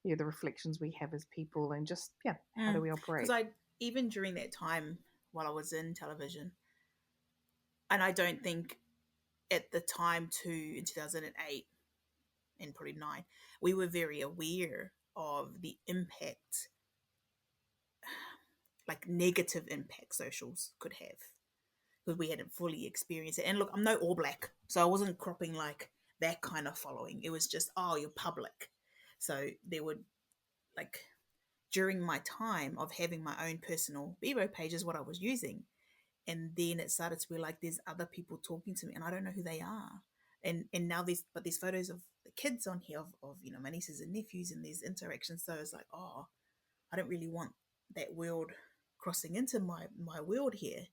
the reflections we have as people, and just how do we Because operate? I even during that time while I was in television, and I don't think at the time too in 2008 and probably 9, we were very aware of the impact, like negative impact socials could have, because we hadn't fully experienced it. And look, I'm no All Black, so I wasn't cropping like that kind of following. It was just, oh, you're public. So there would, like, during my time of having my own personal Bebo page is what I was using. And then it started to be like, there's other people talking to me and I don't know who they are. And now there's photos of the kids on here of my nieces and nephews, and these interactions. So it's like, oh, I don't really want that world crossing into my world here.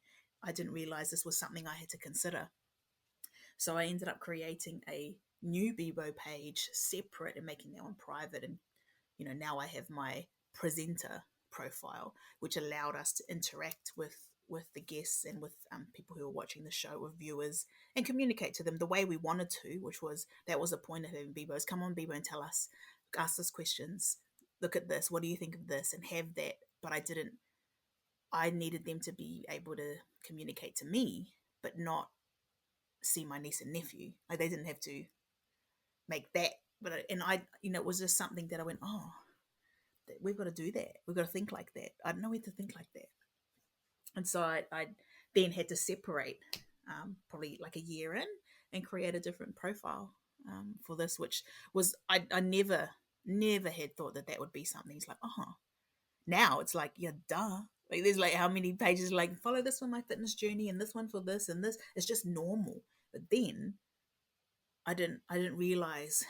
I didn't realize this was something I had to consider. So I ended up creating a new Bebo page separate and making that one private. And now I have my presenter profile, which allowed us to interact with the guests and with people who are watching the show, with viewers, and communicate to them the way we wanted to, which was, that was the point of having Bebo's. Come on, Bebo, and tell us, ask us questions, look at this, what do you think of this, and have that. But I needed them to be able to communicate to me, but not see my niece and nephew. Like, they didn't have to make that. But and I, it was just something that I went, oh, we've got to do that. We've got to think like that. I don't know where to think like that. And so I then had to separate, probably like a year in, and create a different profile for this, which was, I never had thought that would be something. It's like, oh, now it's like, yeah, duh. Like, there's like how many pages, like, follow this for my fitness journey and this one for this and this. It's just normal. But then I didn't realize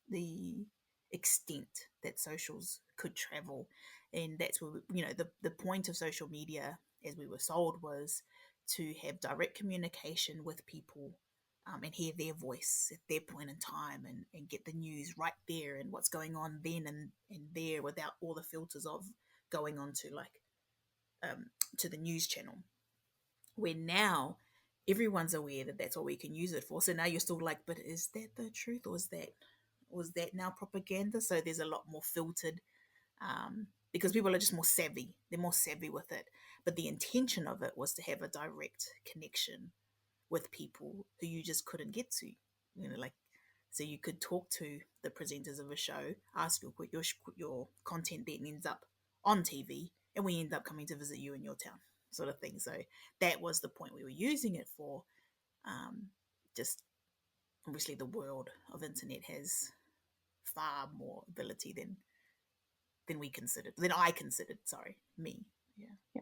the extent that socials could travel. And that's where the point of social media, as we were sold, was to have direct communication with people, and hear their voice at their point in time, and get the news right there and what's going on then and there, without all the filters of going on to, like, to the news channel, where now everyone's aware that that's all we can use it for. So now you're still like, but is that the truth, or is that was that now propaganda? So there's a lot more filtered, because people are just more savvy. They're more savvy with it. But the intention of it was to have a direct connection with people who you just couldn't get to. Like, so you could talk to the presenters of a show, ask your content then ends up on TV, and we end up coming to visit you in your town, sort of thing. So that was the point we were using it for. Just obviously the world of internet has far more ability than I considered. Sorry, me. Yeah, a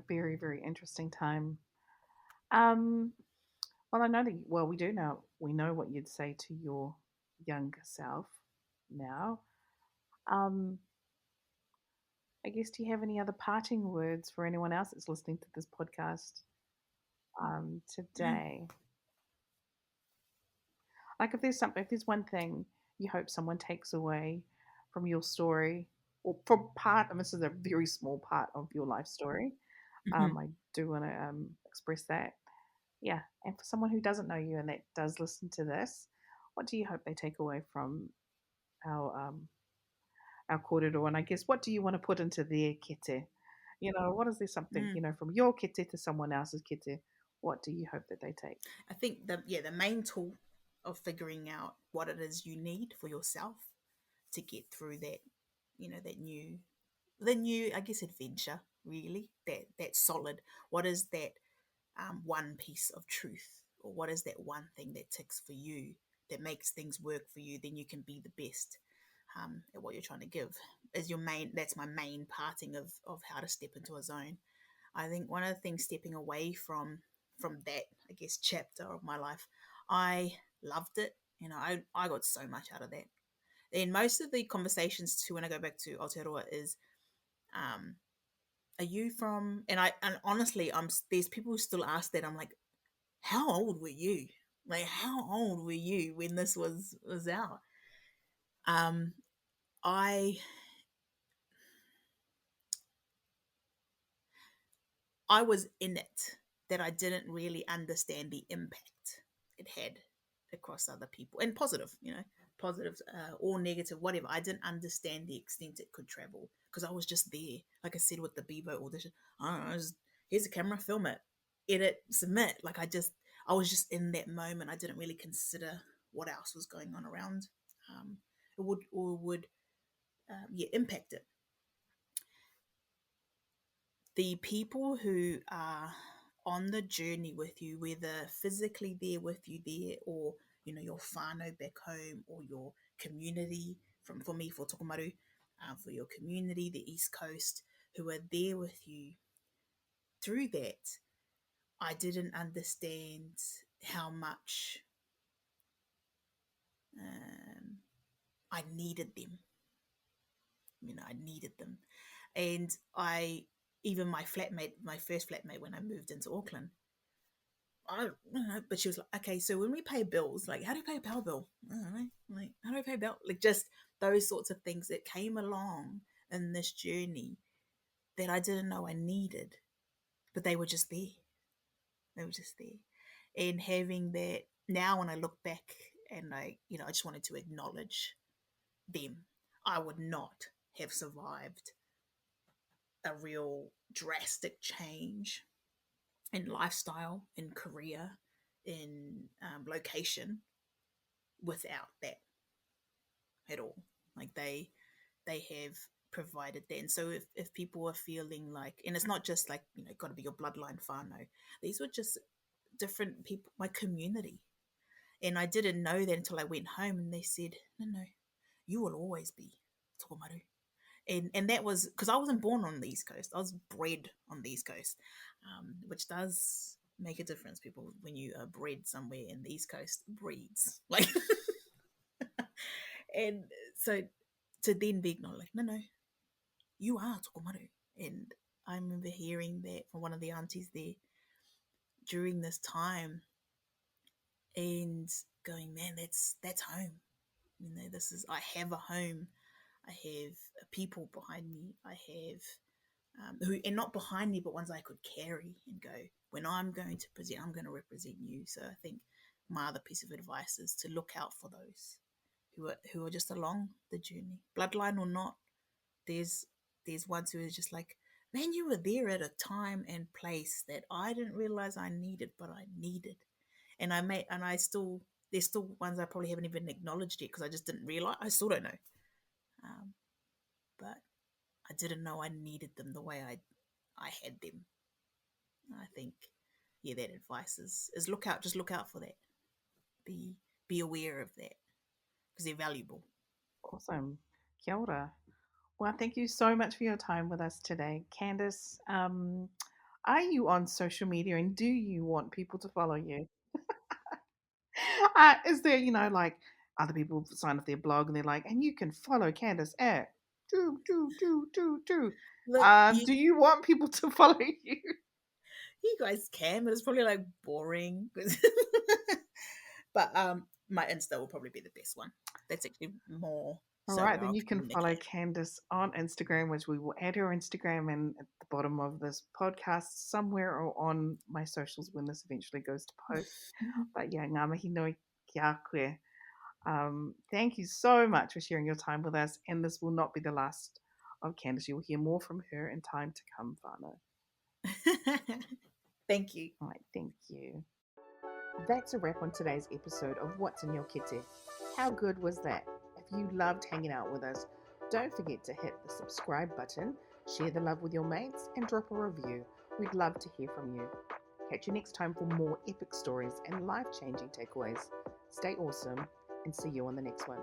very, very interesting time. Well, I know that. Well, we know what you'd say to your younger self now. Um, I guess, do you have any other parting words for anyone else that's listening to this podcast Mm. today? Like, if there's one thing you hope someone takes away from your story, or from part, and this is a very small part of your life story, Mm-hmm. I do want to express that. Yeah, and for someone who doesn't know you and that does listen to this, what do you hope they take away from our our kōrero? And I guess, what do you want to put into their kete? What is there something, Mm. from your kete to someone else's kete? What do you hope that they take? I think the main tool of figuring out what it is you need for yourself to get through that, that new I guess adventure, really, that solid. What is that one piece of truth, or what is that one thing that ticks for you, that makes things work for you? Then you can be the best at what you're trying to give. That's my main parting of how to step into a zone. I think one of the things, stepping away from that, I guess, chapter of my life, I loved it. I got so much out of that. And most of the conversations too, when I go back to Aotearoa, is, are you from? And honestly, there's people who still ask that. I'm like, how old were you? Like, how old were you when this was out? Um, I I was in it, that I didn't really understand the impact it had across other people, and positive, positive or negative, whatever. I didn't understand the extent it could travel, because I was just there. Like I said with the Bebo audition, I don't know, here's a camera, film it, edit, submit. Like I was just in that moment. I didn't really consider what else was going on around. It would impact it. The people who are on the journey with you, whether physically there with you there, or your whānau back home, or your community, for me, for Tokomaru, for your community, the East Coast, who are there with you through that, I didn't understand how much I needed them. I needed them. And even my first flatmate, when I moved into Auckland, I don't know, but she was like, okay, so when we pay bills, like, how do you pay a power bill? I don't know. Like, how do I pay a bill? Like, just those sorts of things that came along in this journey that I didn't know I needed, but they were just there. They were just there. And having that, now when I look back, and I just wanted to acknowledge them, I would not have survived a real drastic change in lifestyle, in career, in location, without that at all. Like, they have provided that. And so if people are feeling like, and it's not just like, got to be your bloodline whānau, these were just different people, my community. And I didn't know that until I went home, and they said, no, you will always be Tokomaru. And that was because I wasn't born on the East Coast. I was bred on the East Coast, which does make a difference. People, when you are bred somewhere in the East Coast, breeds like, and so to then be acknowledged, no, you are Tokomaru. And I remember hearing that from one of the aunties there during this time, and going, man, that's home. I have a home. I have people behind me. I have who, and not behind me, but ones I could carry and go, when I'm going to present, I'm going to represent you. So I think my other piece of advice is to look out for those who are just along the journey, bloodline or not. There's ones who are just like, man, you were there at a time and place that I didn't realize I needed, but I needed, and I still, there's still ones I probably haven't even acknowledged yet because I just didn't realize. I still don't know, but I didn't know I needed them the way I had them. I think, yeah, that advice is look out, just look out for that. Be aware of that because they're valuable. Awesome. Kia ora. Well, thank you so much for your time with us today. Candice, are you on social media and do you want people to follow you? Is there, like other people sign up their blog and they're like, and you can follow Candice at do. Look, Do you want people to follow you? you guys can, but it's probably like boring. But my Insta will probably be the best one. That's actually more. All So right, then I'll you can follow communicate. Candice on Instagram, which we will add her Instagram in at the bottom of this podcast somewhere or on my socials when this eventually goes to post. But yeah, ngā mihi nui kia koe. Thank you so much for sharing your time with us, and this will not be the last of Candice. You will hear more from her in time to come, whānau. Thank you. All right, thank you. That's a wrap on today's episode of What's in Your Kete. How good was that? If you loved hanging out with us, don't forget to hit the subscribe button, share the love with your mates, and drop a review. We'd love to hear from you. Catch you next time for more epic stories and life-changing takeaways. Stay awesome and see you on the next one.